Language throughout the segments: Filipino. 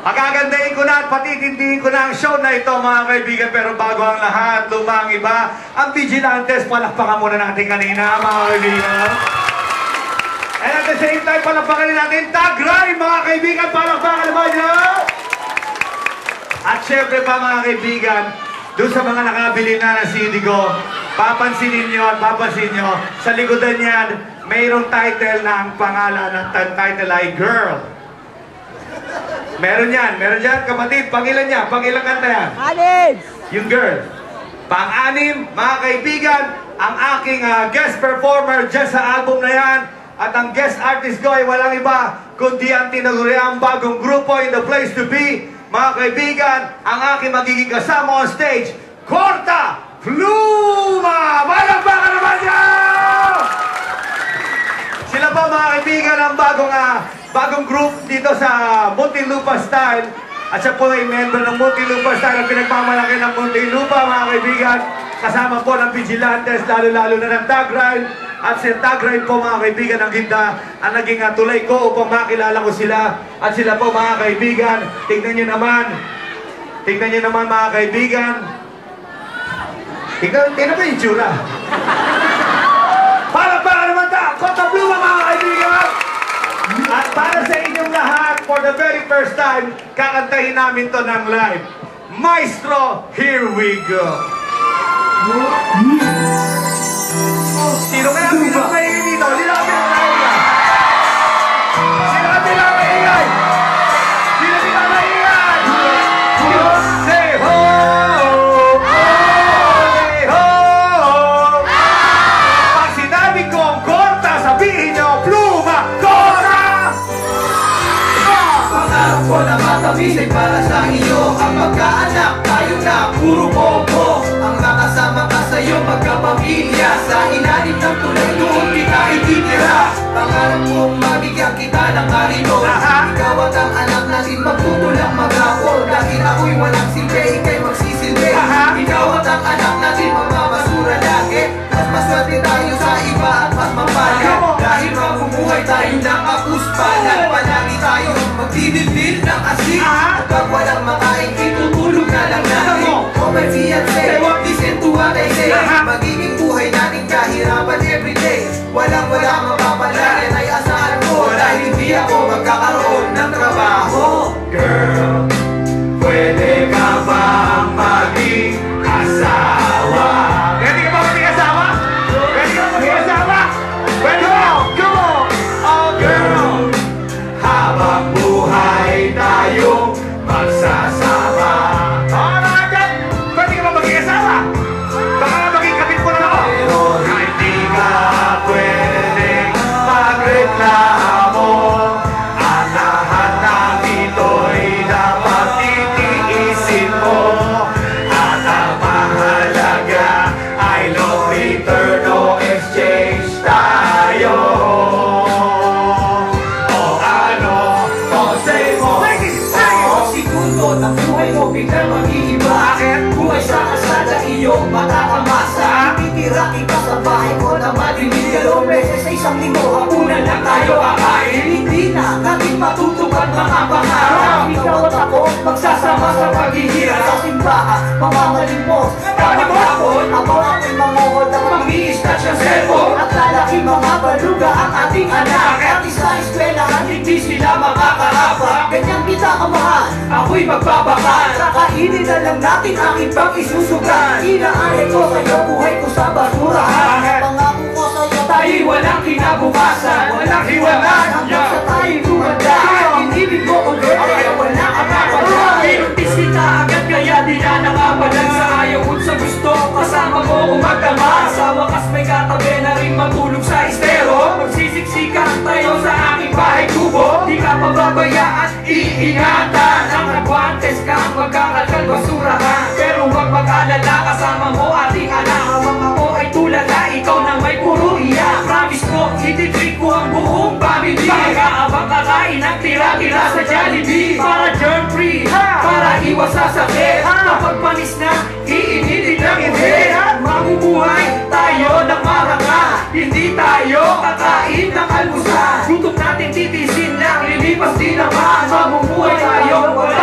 Pagagandahin ko na at patitindihin ko na ang show na ito mga kaibigan. Pero bago ang lahat, lumang iba, ang Vigilantes, palakpakan muna natin kanina mga kaibigan. And at the same time, palakpakan natin Tagray mga kaibigan, palakpakan naman nyo. At syempre pa mga kaibigan, doon sa mga nakabili na ng CD ko, papansinin nyo at papansin nyo, sa likodan yan, mayroong title na ang pangalan ng title ay Girl. Meron yan, kapatid, pangilan niya, pangilang kanta yan? Anim! Yung Girl. Pang-anim, mga kaibigan, ang aking guest performer dyan sa album na yan, at ang guest artist ko ay walang iba, kundi ang tinaguriang bagong grupo in the place to be. Mga kaibigan, ang aking magiging kasama on stage, Korta Pluma! Palakpakan naman niyo! Sila po mga kaibigan ang bagong group dito sa Muntinlupa Style. At siya po ay member ng Muntinlupa Style ang pinagmamalaki ng Muntinlupa mga kaibigan. Kasama po ng Vigilantes, lalo-lalo na ng Tagray. At si Tagray po mga kaibigan ang naging tulay ko upang makilala ko sila. At sila po mga kaibigan, tignan nyo naman mga kaibigan. Tignan ba yung tsura? Palakpakan naman ta! Korta Pluma mga kaibigan! At para sa inyong lahat, for the very first time, kakantahin namin to ng live. Maestro, here we go! Sino kaya pinakaingay dito? Sino kaya pinakaingay? Sino kaya pinakaingay? Sino pinakaingay? Say ho! Say ho! Pag sinabi kong Korta, sabihin nyo, Pluma, Korta! Pangarap ko na matamis ay para sa iyo. Ang magkaanak, tayo na puro bobo. Ang nakasama ka sa'yo, magkapamilya. Sa ilalim ng tulay doon kita ititira. Pangarap kong mabigyan kita ng marino. Ikaw at ang anak natin magtutulang mag-ako. Dahil ako'y walang silbi, ika'y magsisilbi. Ikaw at ang anak natin magmabasura lagi. Mas maswerte tayo sa iba at mas mapalad. Dahil mamumuhay tayo ng akuspalan. Palagi tayo magdidilid ng asik. Kapag walang makain, itutulog na lang natin. O may fiancé, listen to what I say. Magiging buhay natin kahirapan everyday. Walang mapapala, yan ay asahan ko. Dahil hindi ako magkakaroon ng trabaho. Girl, pwede ka bang maging asawa? Pwede ka ba maging asawa? Pwede ka ba maging asawa? Pwede ka! Go! Oh girl, habang buhay tayong magsasama. Pwede ka ba maging asawa? Baka maging kapit mo na ako. Pero hindi ka pwedeng magreklamo. Ang lahat ng ito'y dapat titiisin mo. At ang mahalaga ay no return, no exchange tayo. O ano, o say mo. Segundo na buhay mo biglang mag-iiba. Buhay sa kasada iyong matatamasa. Titira kita sa bahay ko na madinig. Dalawang beses sa isang linggo, hapunan lang tayo kakain. Hindi na natin matutupad mga pangarap. Ikaw at ako magsasama sa paghihirap. Sa simbahan, mamamalimos. Kapag hapon, ako'y manguhod at mag-i-start siya cellphone. At lalaki mga baluga ang ating anak. At sa eskwelahan, hindi sila makakahapa. Ganyan kita kamahal, ako'y magbabakan. Kakainin na lang natin aking pag-isusugan. Inaanay ko sa'yo, buhay ko sa basurahan. Pangako ko sa'yo, tayo'y walang kinabukasan. Walang hiwalan, hanggang sa tayo'y lumanda. Inibig mo ko girl, kaya wala ka mapalag. Pinuntis kita agad, kaya di na nakapalag. Sa ayaw at sa gusto, kasama mo umagdama. Sa wakas may katabi na rin matulog sa estero. Magsisiksikan tayo sa aking bahay kubo. Di ka pababayaan, iingatan. Ang nagwantes kang magkakalkal basurahan. Pero huwag mag-alala, kasama mo ating anak. Habang ako ay tulala, ikaw na may puro iyak. Promise ko, ititreat ko ang buong family. Pagkaabang kakain ang tira-tira sa Jollibee. Para germ-free, para iwas sa sakit. Kapag panis na, iinitin lang ulit. Mabubuhay tayo ng maranga. Hindi tayo kakain ng almusal. Gutom natin titisin lang, lilipas din naman. Mabubuhay tayo, wala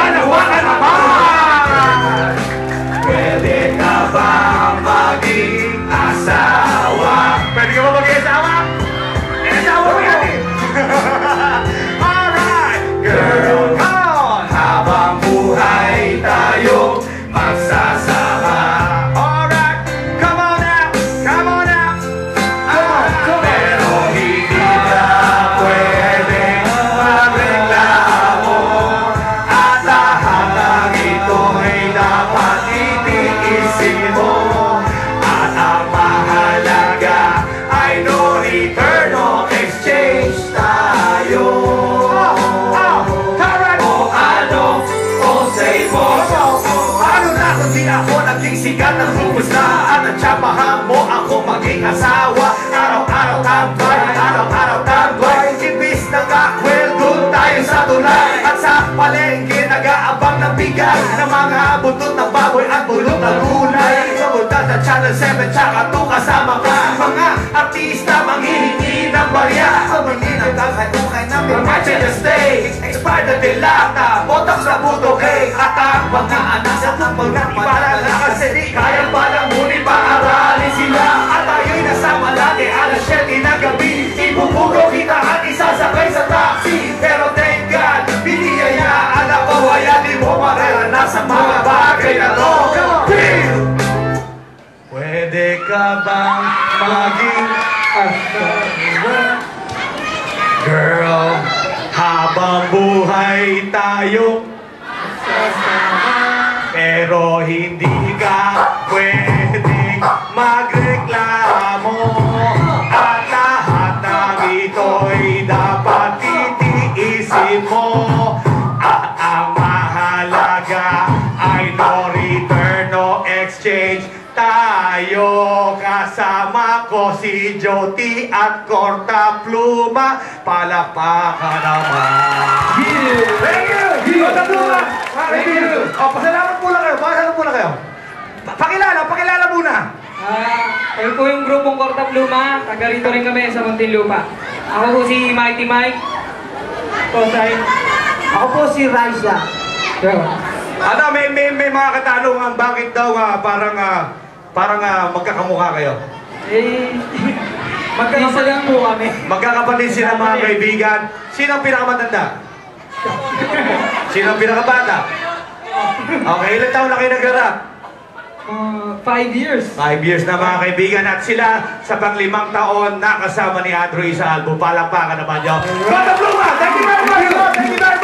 ako naging sikat ng rufus na. At natsabahan mo ako maging asawa. Araw-araw tambay, araw-araw tambay. Imbis nagkakwel, doon tayo sa tulay. At sa palengke nag-aabang ng bigas ng mga buntot ng baboy at bulot ng gulay. Sumunod sa Channel 7 tsaka 2 kasama ka. Mga artista manghihingi ng barya. Sumingin ang kakay-ukay namin match in the stage. Expired na dilata, botox na puto cake. At ang mga anak sa tumpag ng ibaran na kasi di kaya palang muli paaralin sila. At tayo'y nasama lagi alas 7 na gabi. Ibuburo kita at isasakay sa taxi. Pero thank God, biniyayaan ako. Kaya di mo maranasan sa mga bagay na to. Pwede ka bang maging asawa? Girl, habang buhay tayo, pero hindi ka pwedeng magreklamo. At lahat ng ito'y dapat titiisin mo. At ang mahalaga ay no return, no exchange. Tayo kasama ko si Joti at Korta Pluma. Palakpakan naman. Thank you! Korta Pluma! Thank you! O, pasalamat muna kayo. Pasalamat muna kayo. Pakilala muna. Kami po yung grupong Korta Pluma. Taga rito rin kami sa Muntinlupa. Ako po si Mighty Mike. Tosay. Ako po si Raisa. Ano, may mga katanungan. Bakit daw parang magkakamukha kayo? Magkakapatid lang po kami. Magkakapatid sila mga kaibigan. Sino ang pinakamatanda? Sino ang pinakabata? Okay, ilang taon na kayo nag-rap? 5 years. 5 years na mga kaibigan. At sila sa pang-5 taon nakasama ni Andrew sa album. Palakpakan naman nyo. Korta Pluma! Thank you very much! Thank you very much!